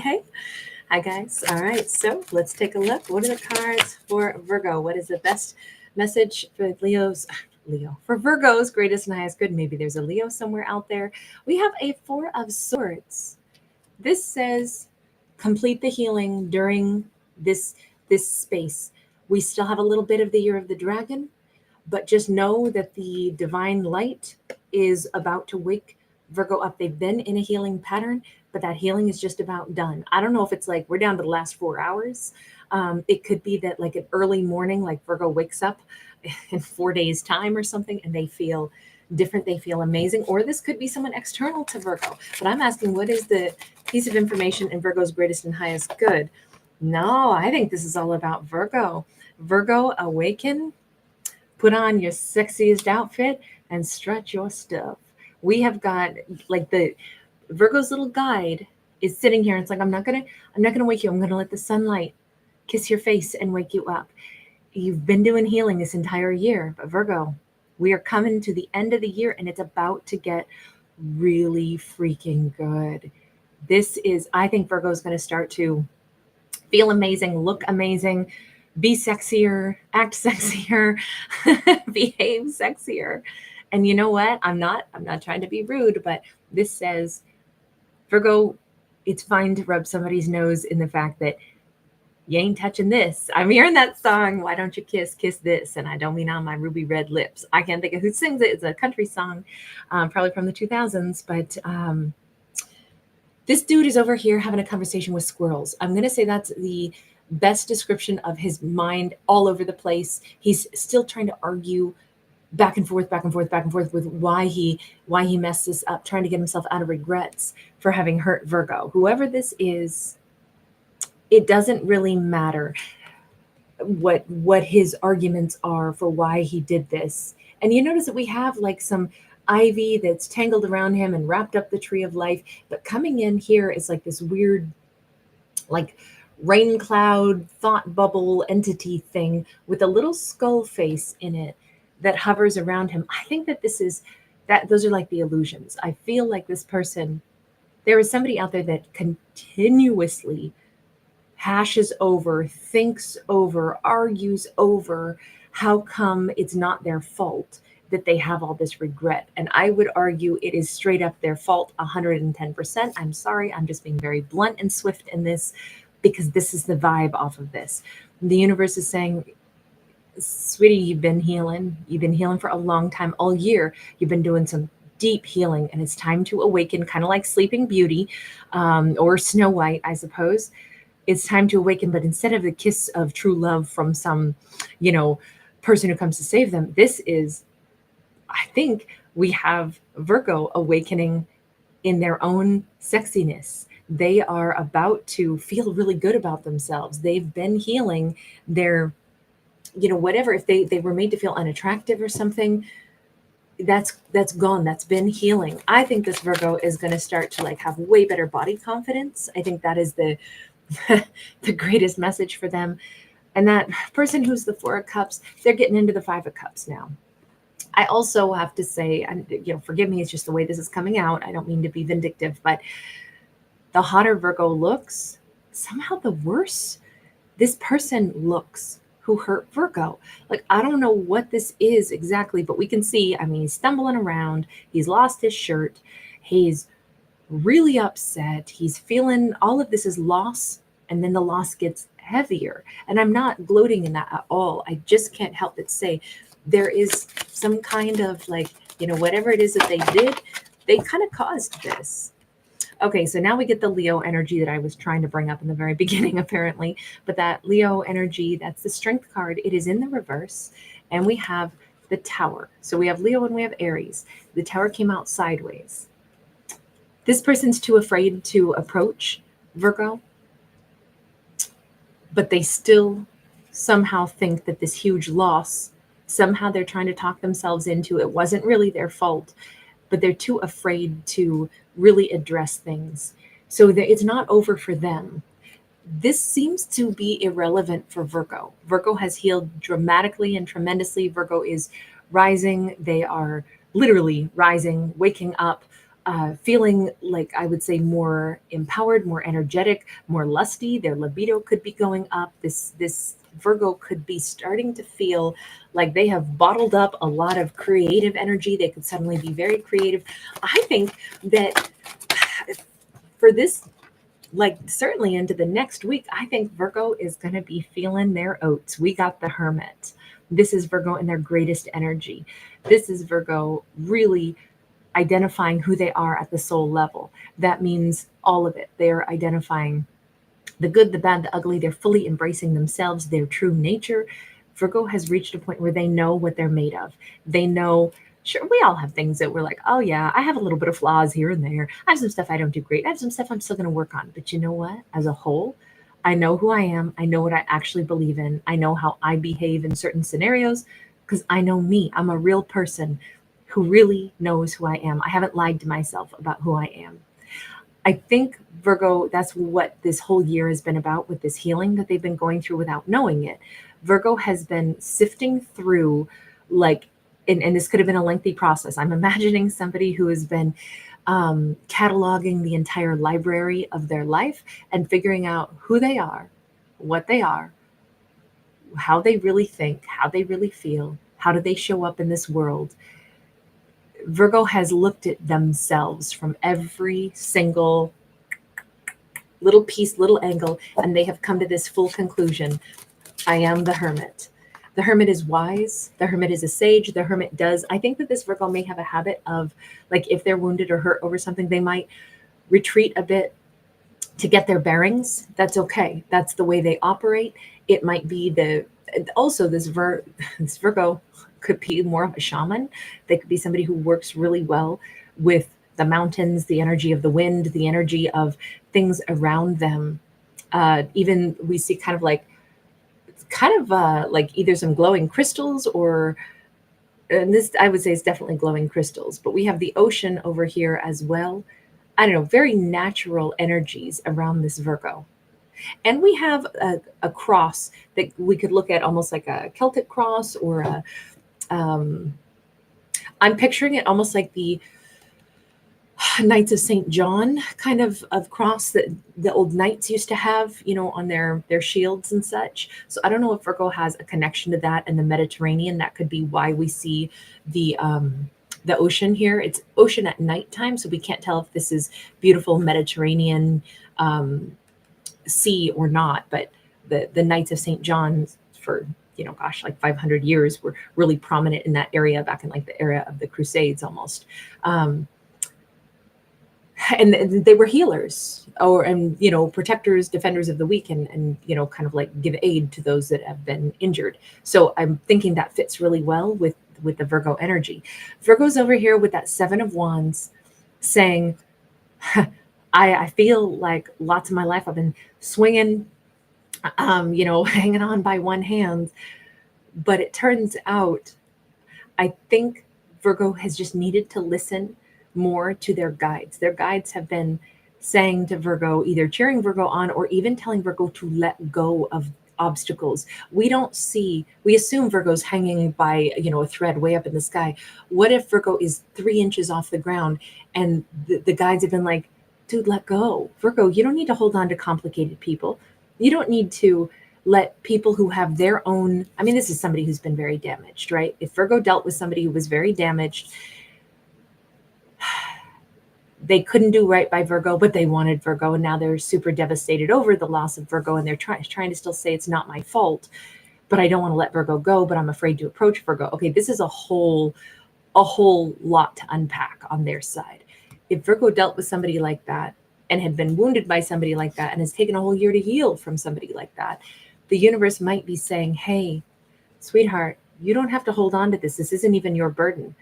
Hey, hi guys. All right, so let's take a look. What are the cards for Virgo? What is the best message for for Virgo's greatest and highest good? Maybe there's a Leo somewhere out there. We have a Four of Swords. This says complete the healing during this space. We still have a little bit of the year of the dragon, but just know that the divine light is about to wake Virgo up. They've been in a healing pattern, but that healing is just about done. I don't know if it's like we're down to the last 4 hours. It could be that like an early morning, like Virgo wakes up in 4 days' time or something, and they feel different. They feel amazing. Or this could be someone external to Virgo. But I'm asking, what is the piece of information in Virgo's greatest and highest good? No, I think this is all about Virgo. Virgo, awaken. Put on your sexiest outfit and strut your stuff. We have got like the Virgo's little guide is sitting here. And it's like, I'm not gonna wake you. I'm gonna let the sunlight kiss your face and wake you up. You've been doing healing this entire year, but Virgo, we are coming to the end of the year and it's about to get really freaking good. I think Virgo is going to start to feel amazing, look amazing, be sexier, act sexier, behave sexier. And you know what? I'm not trying to be rude, but this says, Virgo, it's fine to rub somebody's nose in the fact that you ain't touching this. I'm hearing that song, Why Don't You Kiss This? And I don't mean on my ruby red lips. I can't think of who sings it. It's a country song, probably from the 2000s. But this dude is over here having a conversation with squirrels. I'm going to say that's the best description of his mind all over the place. He's still trying to argue back and forth with why he messed this up, trying to get himself out of regrets for having hurt Virgo. Whoever this is, it doesn't really matter what his arguments are for why he did this. And you notice that we have like some ivy that's tangled around him and wrapped up the tree of life, but coming in here is like this weird like rain cloud thought bubble entity thing with a little skull face in it that hovers around him. I think that those are like the illusions. I feel like this person, there is somebody out there that continuously hashes over, thinks over, argues over how come it's not their fault that they have all this regret. And I would argue it is straight up their fault 110%. I'm sorry, I'm just being very blunt and swift in this because this is the vibe off of this. The universe is saying, sweetie, you've been healing for a long time, all year. You've been doing some deep healing and it's time to awaken, kind of like Sleeping Beauty or Snow White, I suppose. It's time to awaken, but instead of the kiss of true love from some, person who comes to save them, this is, I think we have Virgo awakening in their own sexiness. They are about to feel really good about themselves. They've been healing their, whatever, if they were made to feel unattractive or something, that's gone. That's been healing. I think this Virgo is going to start to like have way better body confidence. I think that is the greatest message for them. And that person who's the Four of Cups, they're getting into the Five of Cups now. I also have to say, and forgive me, it's just the way this is coming out. I don't mean to be vindictive, but the hotter Virgo looks, somehow the worse this person looks who hurt Virgo. Like, I don't know what this is exactly, but we can see, he's stumbling around. He's lost his shirt. He's really upset. He's feeling all of this is loss, and then the loss gets heavier. And I'm not gloating in that at all. I just can't help but say there is some kind of like, whatever it is that they did, they kind of caused this. Okay, so now we get the Leo energy that I was trying to bring up in the very beginning, apparently. But that Leo energy, that's the Strength card. It is in the reverse. And we have the Tower. So we have Leo and we have Aries. The Tower came out sideways. This person's too afraid to approach Virgo, but they still somehow think that this huge loss, somehow they're trying to talk themselves into it wasn't really their fault, but they're too afraid to really address things. So it's not over for them. This seems to be irrelevant for Virgo. Virgo has healed dramatically and tremendously. Virgo is rising. They are literally rising, waking up. feeling like, I would say, more empowered, more energetic, more lusty. Their libido could be going up. This Virgo could be starting to feel like they have bottled up a lot of creative energy. They could suddenly be very creative. I think that for this, like certainly into the next week, I think Virgo is going to be feeling their oats. We got the Hermit. This is Virgo in their greatest energy. This is Virgo really identifying who they are at the soul level. That means all of it. They're identifying the good, the bad, the ugly. They're fully embracing themselves, their true nature. Virgo has reached a point where they know what they're made of. They know, sure, we all have things that we're like, oh yeah, I have a little bit of flaws here and there. I have some stuff I don't do great. I have some stuff I'm still going to work on. But you know what? As a whole, I know who I am. I know what I actually believe in. I know how I behave in certain scenarios because I know me. I'm a real person who really knows who I am. I haven't lied to myself about who I am. I think Virgo, that's what this whole year has been about with this healing that they've been going through without knowing it. Virgo has been sifting through, like, and this could have been a lengthy process. I'm imagining somebody who has been cataloging the entire library of their life and figuring out who they are, what they are, how they really think, how they really feel, how do they show up in this world. Virgo has looked at themselves from every single little piece, little angle, and they have come to this full conclusion. I am the Hermit. The Hermit is wise. The Hermit is a sage. The Hermit does. I think that this Virgo may have a habit of, like, if they're wounded or hurt over something, they might retreat a bit to get their bearings. That's okay. That's the way they operate. It might be also this Virgo could be more of a shaman. They could be somebody who works really well with the mountains, the energy of the wind, the energy of things around them. Even we see kind of like either some glowing crystals and this I would say is definitely glowing crystals, but we have the ocean over here as well. I don't know, very natural energies around this Virgo. And we have a cross that we could look at almost like a Celtic cross or I'm picturing it almost like the Knights of St. John kind of cross that the old knights used to have, on their shields and such. So I don't know if Virgo has a connection to that and the Mediterranean. That could be why we see the ocean here. It's ocean at nighttime, so we can't tell if this is beautiful Mediterranean sea or not. But the Knights of St. John for like 500 years were really prominent in that area back in like the era of the Crusades almost. And they were healers and protectors, defenders of the weak, and kind of like give aid to those that have been injured. So I'm thinking that fits really well with the Virgo energy. Virgo's over here with that Seven of Wands saying, I feel like lots of my life I've been swinging, hanging on by one hand. But it turns out, I think Virgo has just needed to listen more to their guides. Their guides have been saying to Virgo, either cheering Virgo on or even telling Virgo to let go of obstacles. We assume Virgo's hanging by, a thread way up in the sky. What if Virgo is 3 inches off the ground and the guides have been like, dude, let go. Virgo, you don't need to hold on to complicated people. You don't need to let people who have their own, this is somebody who's been very damaged, right? If Virgo dealt with somebody who was very damaged, they couldn't do right by Virgo, but they wanted Virgo, and now they're super devastated over the loss of Virgo, and they're trying to still say it's not my fault, but I don't want to let Virgo go, but I'm afraid to approach Virgo. Okay, this is a whole lot to unpack on their side. If Virgo dealt with somebody like that and had been wounded by somebody like that and has taken a whole year to heal from somebody like that, the universe might be saying, hey, sweetheart, you don't have to hold on to this. This isn't even your burden.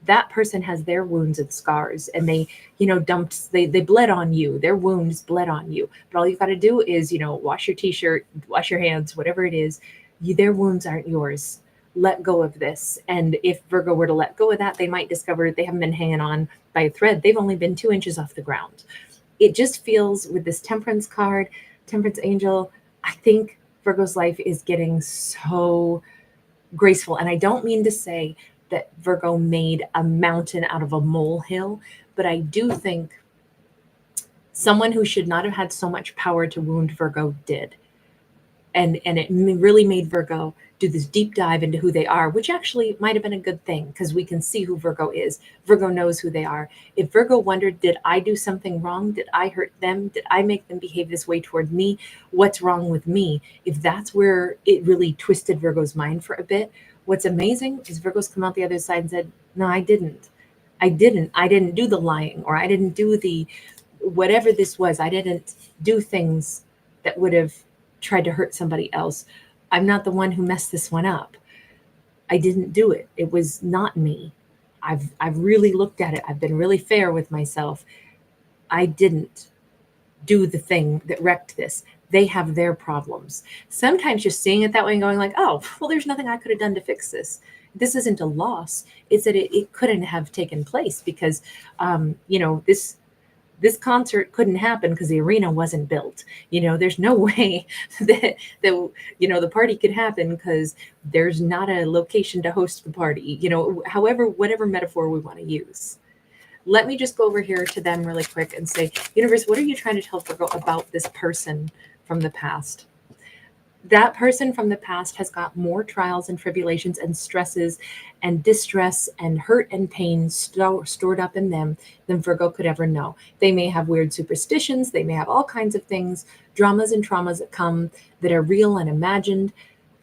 That person has their wounds and scars, and they, they bled on you. Their wounds bled on you. But all you've got to do is, wash your t-shirt, wash your hands, whatever it is. Their wounds aren't yours. Let go of this. And if Virgo were to let go of that, they might discover they haven't been hanging on by a thread. They've only been 2 inches off the ground. It just feels with this Temperance card, Temperance Angel, I think Virgo's life is getting so graceful. And I don't mean to say that Virgo made a mountain out of a molehill, but I do think someone who should not have had so much power to wound Virgo did. And it really made Virgo do this deep dive into who they are, which actually might have been a good thing because we can see who Virgo is. Virgo knows who they are. If Virgo wondered, did I do something wrong? Did I hurt them? Did I make them behave this way toward me? What's wrong with me? If that's where it really twisted Virgo's mind for a bit, what's amazing is Virgo's come out the other side and said, no, I didn't. I didn't do the lying, or I didn't do the whatever this was. I didn't do things that would have tried to hurt somebody else. I'm not the one who messed this one up. I didn't do it. It was not me. I've really looked at it. I've been really fair with myself. I didn't do the thing that wrecked this. They have their problems. Sometimes just seeing it that way and going like, oh, well, there's nothing I could have done to fix this. This isn't a loss. It's that it couldn't have taken place because, this concert couldn't happen because the arena wasn't built. There's no way that the party could happen because there's not a location to host the party. However, whatever metaphor we want to use. Let me just go over here to them really quick and say, universe, what are you trying to tell Virgo about this person from the past? That person from the past has got more trials and tribulations and stresses and distress and hurt and pain stored up in them than Virgo could ever know. They may have weird superstitions. They may have all kinds of things, dramas and traumas that come that are real and imagined.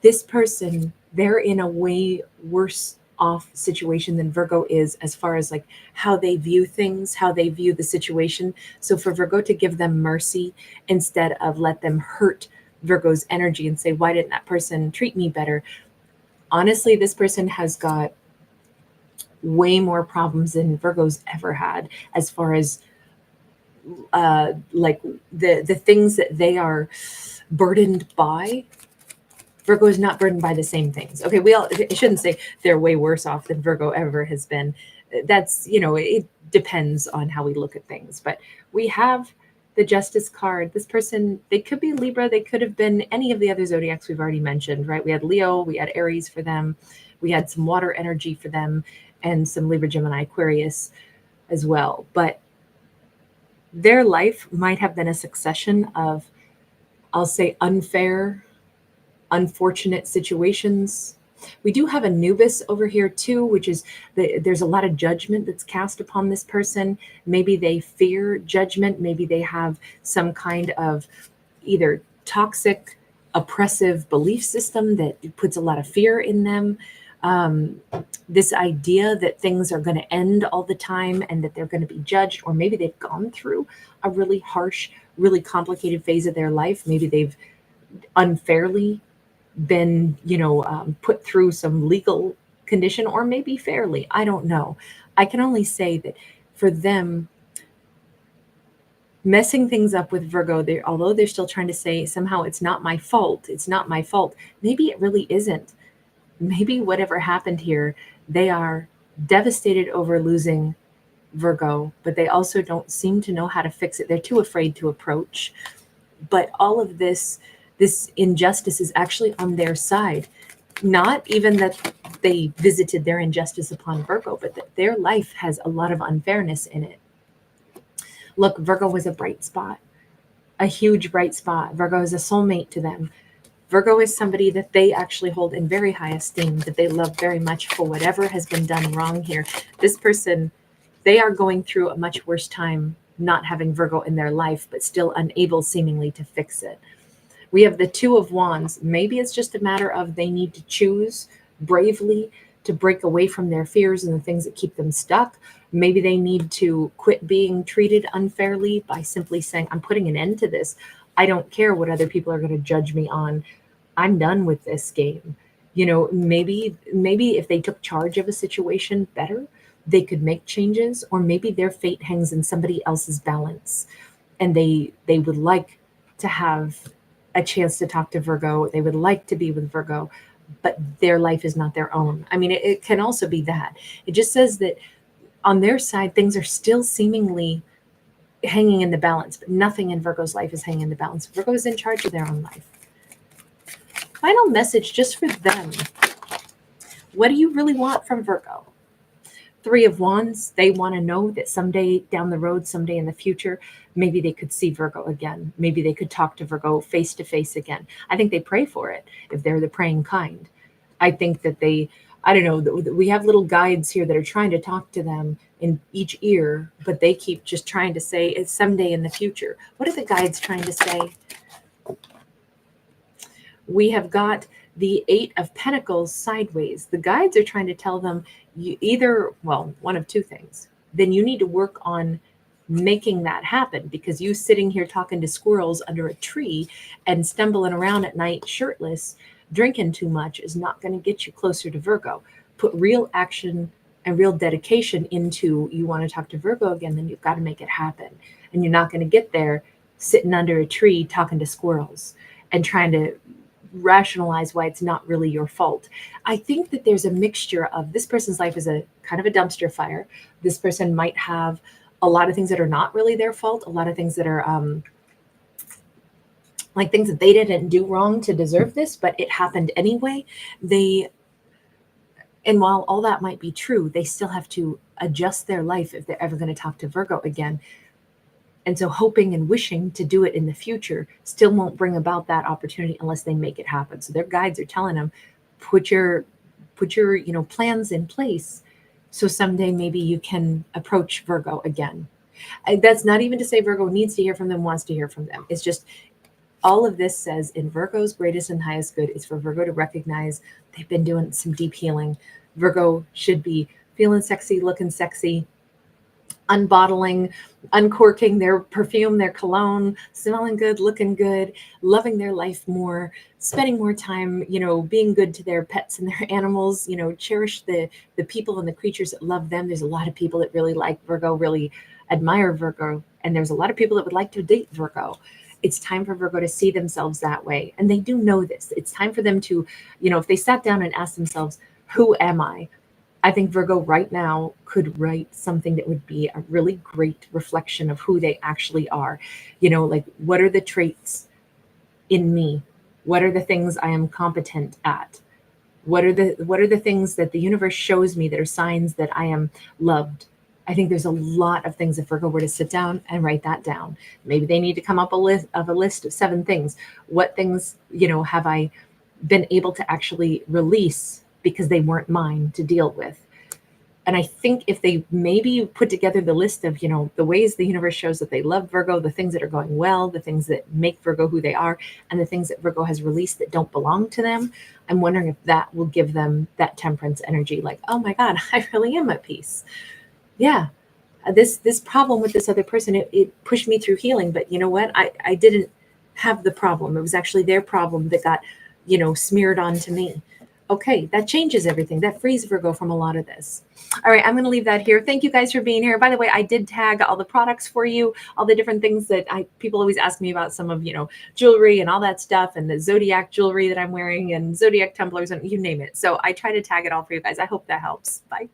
This person, they're in a way worse off situation than Virgo is as far as like how they view things, how they view the situation. So for Virgo to give them mercy instead of let them hurt Virgo's energy and say, why didn't that person treat me better? Honestly, this person has got way more problems than Virgo's ever had as far as like the things that they are burdened by. Virgo is not burdened by the same things. Okay, I shouldn't say they're way worse off than Virgo ever has been. That's, it depends on how we look at things. But we have the Justice card. This person, they could be Libra. They could have been any of the other zodiacs we've already mentioned, right? We had Leo, we had Aries for them. We had some water energy for them and some Libra, Gemini, Aquarius as well. But their life might have been a succession of, I'll say, unfair, unfortunate situations. We do have Anubis over here too, which is there's a lot of judgment that's cast upon this person. Maybe they fear judgment. Maybe they have some kind of either toxic, oppressive belief system that puts a lot of fear in them. This idea that things are going to end all the time and that they're going to be judged, or maybe they've gone through a really harsh, really complicated phase of their life. Maybe they've unfairly been, put through some legal condition, or maybe fairly. I don't know. I can only say that for them, messing things up with Virgo, although they're still trying to say somehow it's not my fault, maybe it really isn't. Maybe whatever happened here, they are devastated over losing Virgo, but they also don't seem to know how to fix it. They're too afraid to approach. But all of this injustice is actually on their side. Not even that they visited their injustice upon Virgo, but that their life has a lot of unfairness in it. Look, Virgo was a bright spot, a huge bright spot. Virgo is a soulmate to them. Virgo is somebody that they actually hold in very high esteem, that they love very much for whatever has been done wrong here. This person, they are going through a much worse time not having Virgo in their life, but still unable seemingly to fix it. We have the Two of Wands. Maybe it's just a matter of they need to choose bravely to break away from their fears and the things that keep them stuck. Maybe they need to quit being treated unfairly by simply saying, I'm putting an end to this. I don't care what other people are going to judge me on. I'm done with this game. Maybe if they took charge of a situation better, they could make changes, or maybe their fate hangs in somebody else's balance and they would like to have a chance to talk to Virgo. They would like to be with Virgo, but their life is not their own. I mean, it can also be that. It just says that on their side, things are still seemingly hanging in the balance, but nothing in Virgo's life is hanging in the balance. Virgo is in charge of their own life. Final message just for them. What do you really want from Virgo? Three of Wands, they want to know that someday down the road, someday in the future, maybe they could see Virgo again. Maybe they could talk to Virgo face to face again. I think they pray for it if they're the praying kind. I think that they, I don't know, we have little guides here that are trying to talk to them in each ear, but they keep just trying to say it's someday in the future. What are the guides trying to say? We have got the Eight of Pentacles sideways. The guides are trying to tell them you either, well, one of two things. Then you need to work on making that happen, because you sitting here talking to squirrels under a tree and stumbling around at night shirtless, drinking too much is not going to get you closer to Virgo. Put real action and real dedication into you want to talk to Virgo again, then you've got to make it happen. And you're not going to get there sitting under a tree talking to squirrels and trying to rationalize why it's not really your fault. I think that there's a mixture of this person's life is a kind of a dumpster fire. This person might have a lot of things that are not really their fault, a lot of things that are like things that they didn't do wrong to deserve this, but it happened anyway. And while all that might be true, they still have to adjust their life if they're ever going to talk to Virgo again. And so hoping and wishing to do it in the future still won't bring about that opportunity unless they make it happen. So their guides are telling them, put your plans in place so someday maybe you can approach Virgo again. And that's not even to say Virgo needs to hear from them, wants to hear from them. It's just all of this says in Virgo's greatest and highest good is for Virgo to recognize they've been doing some deep healing. Virgo should be feeling sexy, looking sexy, unbottling, uncorking their perfume, their cologne, smelling good, looking good, loving their life more, spending more time, being good to their pets and their animals, cherish the people and the creatures that love them. There's a lot of people that really like Virgo, really admire Virgo, and there's a lot of people that would like to date Virgo. It's time for Virgo to see themselves that way. And they do know this. It's time for them to, if they sat down and asked themselves, who am I? I think Virgo right now could write something that would be a really great reflection of who they actually are. Like, what are the traits in me? What are the things I am competent at? What are the things that the universe shows me that are signs that I am loved? I think there's a lot of things if Virgo were to sit down and write that down. Maybe they need to come up a list of 7 things. What things, have I been able to actually release because they weren't mine to deal with? And I think if they maybe put together the list of, the ways the universe shows that they love Virgo, the things that are going well, the things that make Virgo who they are, and the things that Virgo has released that don't belong to them, I'm wondering if that will give them that temperance energy. Like, oh my God, I really am at peace. Yeah. This problem with this other person, it pushed me through healing. But you know what? I didn't have the problem. It was actually their problem that got, smeared onto me. Okay, that changes everything. That frees Virgo from a lot of this. All right, I'm going to leave that here. Thank you guys for being here. By the way, I did tag all the products for you, all the different things that people always ask me about, some of, jewelry and all that stuff, and the zodiac jewelry that I'm wearing and zodiac tumblers and you name it. So I try to tag it all for you guys. I hope that helps. Bye.